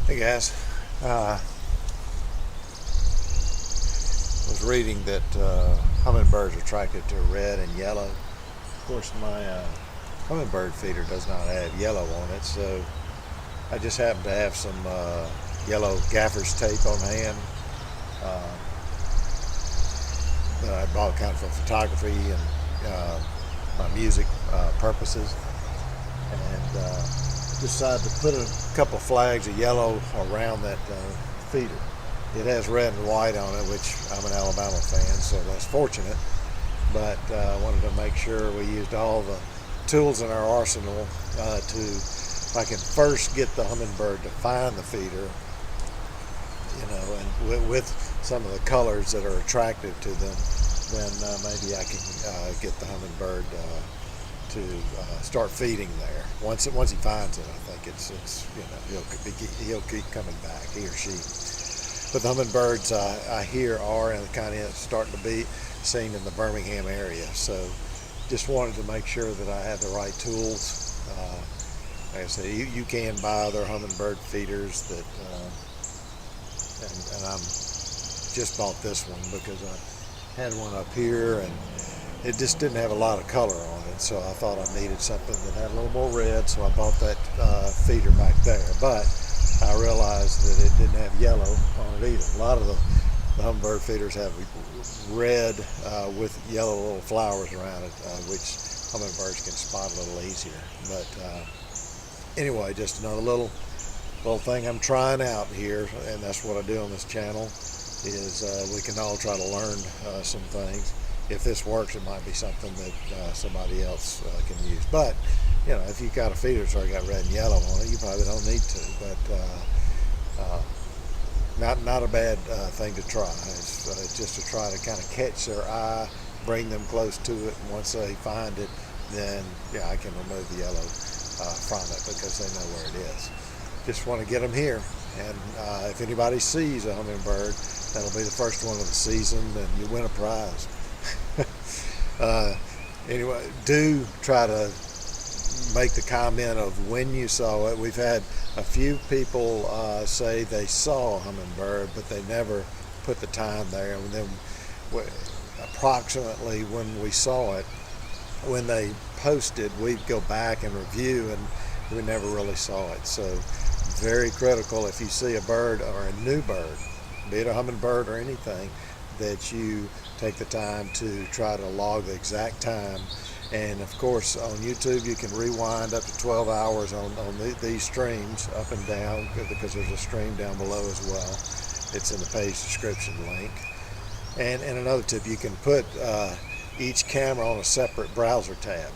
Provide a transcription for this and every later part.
Hey guys, was reading that hummingbirds are attracted to red and yellow. Of course, my hummingbird feeder does not have yellow on it, so I just happen to have some yellow gaffer's tape on hand that I bought kind of for photography and my music purposes, and decided to put a couple flags of yellow around that feeder. It has red and white on it, which I'm an Alabama fan, so that's fortunate. But I wanted to make sure we used all the tools in our arsenal to, if I can first get the hummingbird to find the feeder, and with some of the colors that are attractive to them, then maybe I can get the hummingbird to start feeding there. Once he finds it, I think he'll keep coming back, he or she. But the hummingbirds I hear are and kind of starting to be seen in the Birmingham area. So just wanted to make sure that I had the right tools. Like I say, you can buy other hummingbird feeders that, and I'm just bought this one because I had one up here and it just didn't have a lot of color on it, so I thought I needed something that had a little more red, so I bought that feeder back there. But I realized that it didn't have yellow on it either. A lot of the hummingbird feeders have red with yellow little flowers around it, which hummingbirds can spot a little easier. But anyway, just another little thing I'm trying out here, and that's what I do on this channel, is we can all try to learn some things. If this works, it might be something that somebody else can use. But if you've got a feeder that's already got red and yellow on it, you probably don't need to. But not a bad thing to try. It's just to try to kind of catch their eye, bring them close to it, and once they find it, then I can remove the yellow from it because they know where it is. Just want to get them here, and if anybody sees a hummingbird, that'll be the first one of the season, and you win a prize. Anyway, do try to make the comment of when you saw it. We've had a few people say they saw a hummingbird, but they never put the time there. And then approximately when we saw it, when they posted, we'd go back and review, and we never really saw it. So very critical, if you see a bird or a new bird, be it a hummingbird or anything, that you take the time to try to log the exact time. And of course on YouTube you can rewind up to 12 hours on these streams up and down, because there's a stream down below as well. It's in the page description link. And another tip, you can put each camera on a separate browser tab.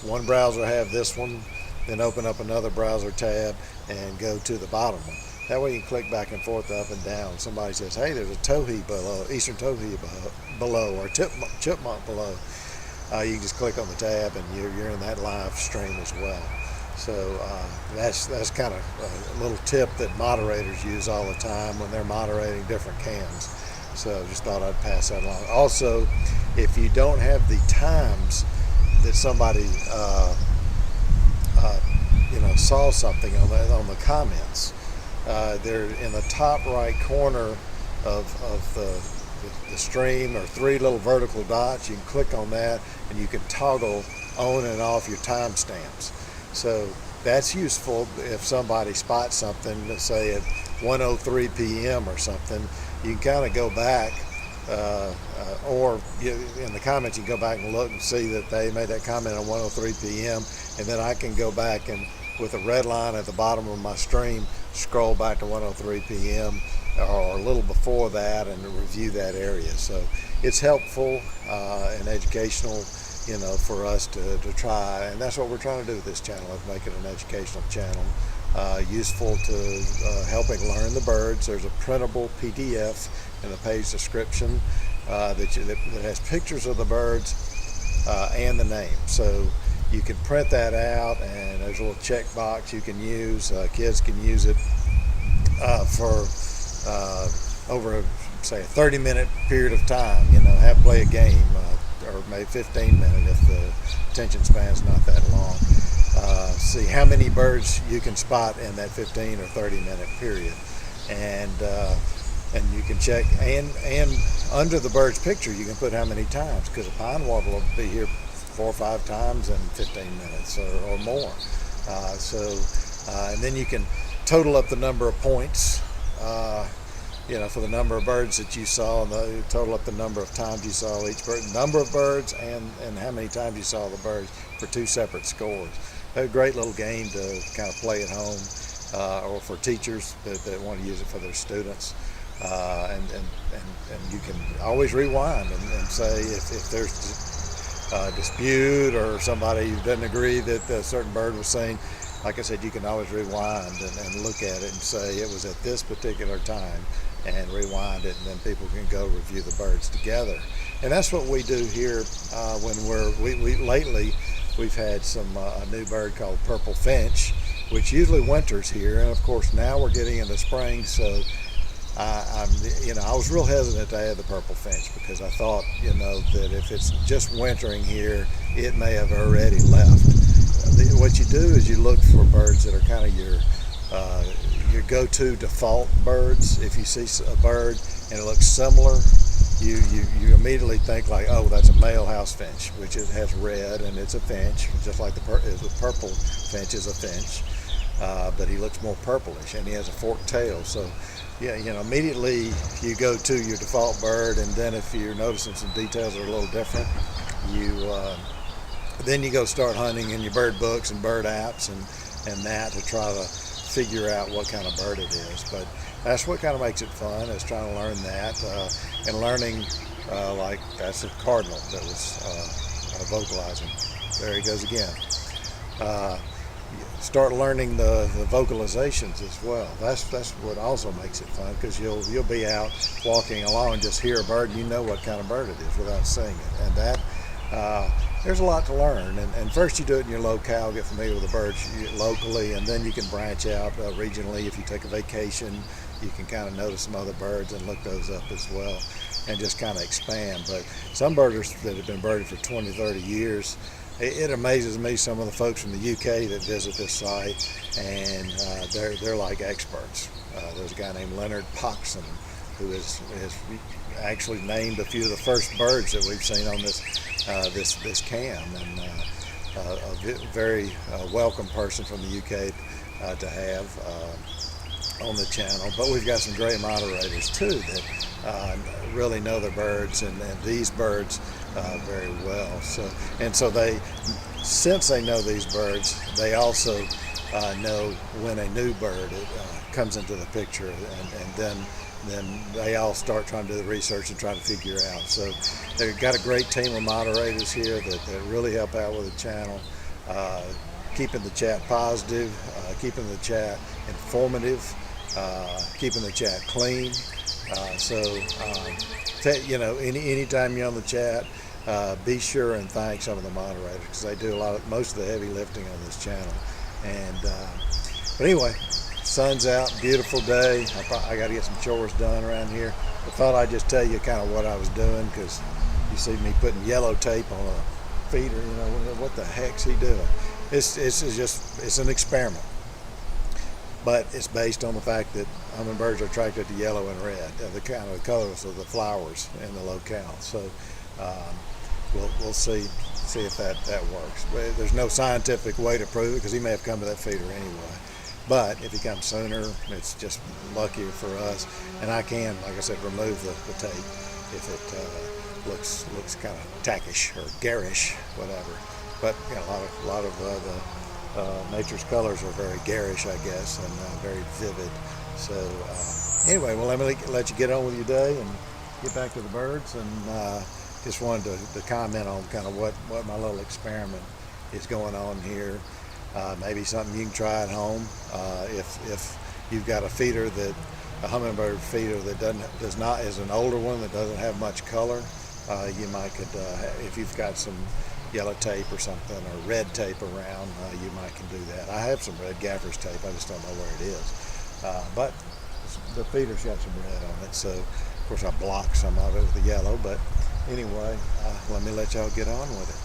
One browser have this one, then open up another browser tab and go to the bottom one. That way you can click back and forth, up and down. Somebody says, hey, there's a towhee below, eastern towhee below, or chipmunk below. You can just click on the tab and you're in that live stream as well. So that's kind of a little tip that moderators use all the time when they're moderating different cams. So just thought I'd pass that along. Also, if you don't have the times that somebody saw something on the comments, they're in the top right corner of the stream, or three little vertical dots. You can click on that and you can toggle on and off your timestamps. So that's useful if somebody spots something, let's say at 1:03 p.m. or something. You can kind of go back, or in the comments you can go back and look and see that they made that comment on 1:03 p.m. and then I can go back and, with a red line at the bottom of my stream, scroll back to 1:03 p.m. or a little before that and review that area. So it's helpful and educational, for us to try, and that's what we're trying to do with this channel, is make it an educational channel, useful to helping learn the birds. There's a printable PDF in the page description that has pictures of the birds and the name. So you can print that out, and there's a little check box you can use. Kids can use it for over, say, a 30-minute period of time. Play a game, or maybe 15 minutes if the attention span's not that long. see how many birds you can spot in that 15 or 30-minute period, and you can check, and under the bird's picture you can put how many times, because a pine warbler will be here 4 or 5 times in 15 minutes or more. And then you can total up the number of points, for the number of birds that you saw, and total up the number of times you saw each bird, number of birds, and how many times you saw the birds for 2 separate scores. A great little game to kind of play at home, or for teachers that want to use it for their students. And you can always rewind and say if there's a dispute or somebody doesn't agree that a certain bird was saying. Like I said, you can always rewind and look at it and say it was at this particular time, and rewind it, and then people can go review the birds together. And that's what we do here when lately we've had a new bird called purple finch, which usually winters here, and of course now we're getting into spring, so I was real hesitant to add the purple finch, because I thought, that if it's just wintering here, it may have already left. What you do is you look for birds that are kind of your go-to default birds. If you see a bird and it looks similar, you immediately think like, oh, that's a male house finch, which it has red and it's a finch, just like the purple finch is a finch, but he looks more purplish and he has a forked tail. So immediately you go to your default bird, and then if you're noticing some details that are a little different, then you go start hunting in your bird books and bird apps and that to try to figure out what kind of bird it is. But that's what kind of makes it fun, is trying to learn that, and learning, like that's a cardinal that was vocalizing. There he goes again. Start learning the vocalizations as well. That's what also makes it fun, because you'll be out walking along and just hear a bird and you know what kind of bird it is without seeing it. And that there's a lot to learn, and first you do it in your locale, get familiar with the birds locally, and then you can branch out regionally. If you take a vacation, you can kind of notice some other birds and look those up as well, and just kind of expand. But some birders that have been birding for 20, 30 years, it amazes me, some of the folks from the UK that visit this site, and they're like experts. There's a guy named Leonard Poxon who has actually named a few of the first birds that we've seen on this cam, and a very welcome person from the UK to have on the channel. But we've got some great moderators too that really know their birds and these birds very well. So since they know these birds, they also know when a new bird comes into the picture, and then they all start trying to do the research and try to figure out. So they've got a great team of moderators here that really help out with the channel, keeping the chat positive, keeping the chat informative, keeping the chat clean. Anytime you're on the chat, be sure and thank some of the moderators, because they do most of the heavy lifting on this channel. But anyway, sun's out, beautiful day. I got to get some chores done around here. I thought I'd just tell you kind of what I was doing, because you see me putting yellow tape on a feeder. What the heck's he doing? It's an experiment, but it's based on the fact that hummingbirds are attracted to yellow and red, the kind of colors of the flowers in the locale. So we'll see if that works. There's no scientific way to prove it, because he may have come to that feeder anyway. But if he comes sooner, it's just luckier for us. And I can, like I said, remove the tape if it looks kind of tackish or garish, whatever. But a lot of the nature's colors are very garish, I guess, and very vivid. So anyway, well, let me let you get on with your day and get back to the birds. And just wanted to comment on kind of what my little experiment is going on here. Maybe something you can try at home. If you've got a hummingbird feeder that is an older one that doesn't have much color, you could if you've got some yellow tape or something, or red tape around, you can do that. I have some red gaffer's tape, I just don't know where it is. But the feeder's got some red on it, so of course I blocked some of it with the yellow. But anyway, let me let y'all get on with it.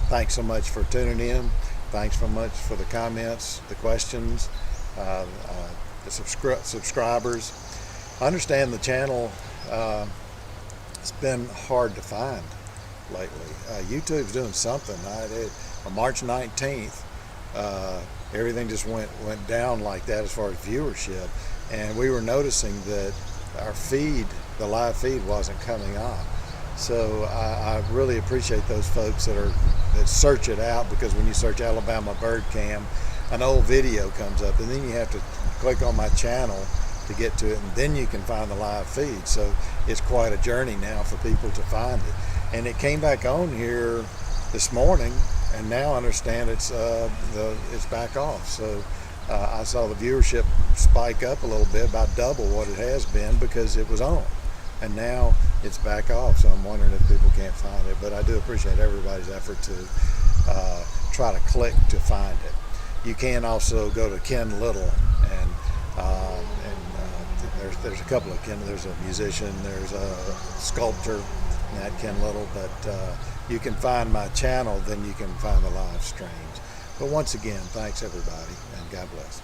Thanks so much for tuning in. Thanks so much for the comments, the questions, the subscribers. I understand the channel, it's been hard to find lately. YouTube's doing something. On March 19th, everything just went down like that as far as viewership, and we were noticing that our feed, the live feed, wasn't coming on. So I really appreciate those folks that search it out, because when you search Alabama Bird Cam, an old video comes up, and then you have to click on my channel to get to it, and then you can find the live feed. So it's quite a journey now for people to find it. And it came back on here this morning, and now I understand it's back off. So I saw the viewership spike up a little bit, about double what it has been, because it was on, and now it's back off. So I'm wondering if people can't find it. But I do appreciate everybody's effort to try to click to find it. You can also go to Ken Little, and there's a couple of Ken. There's a musician, there's a sculptor, Nat Ken Little. But you can find my channel, then you can find the live streams. But once again, thanks everybody, and God bless.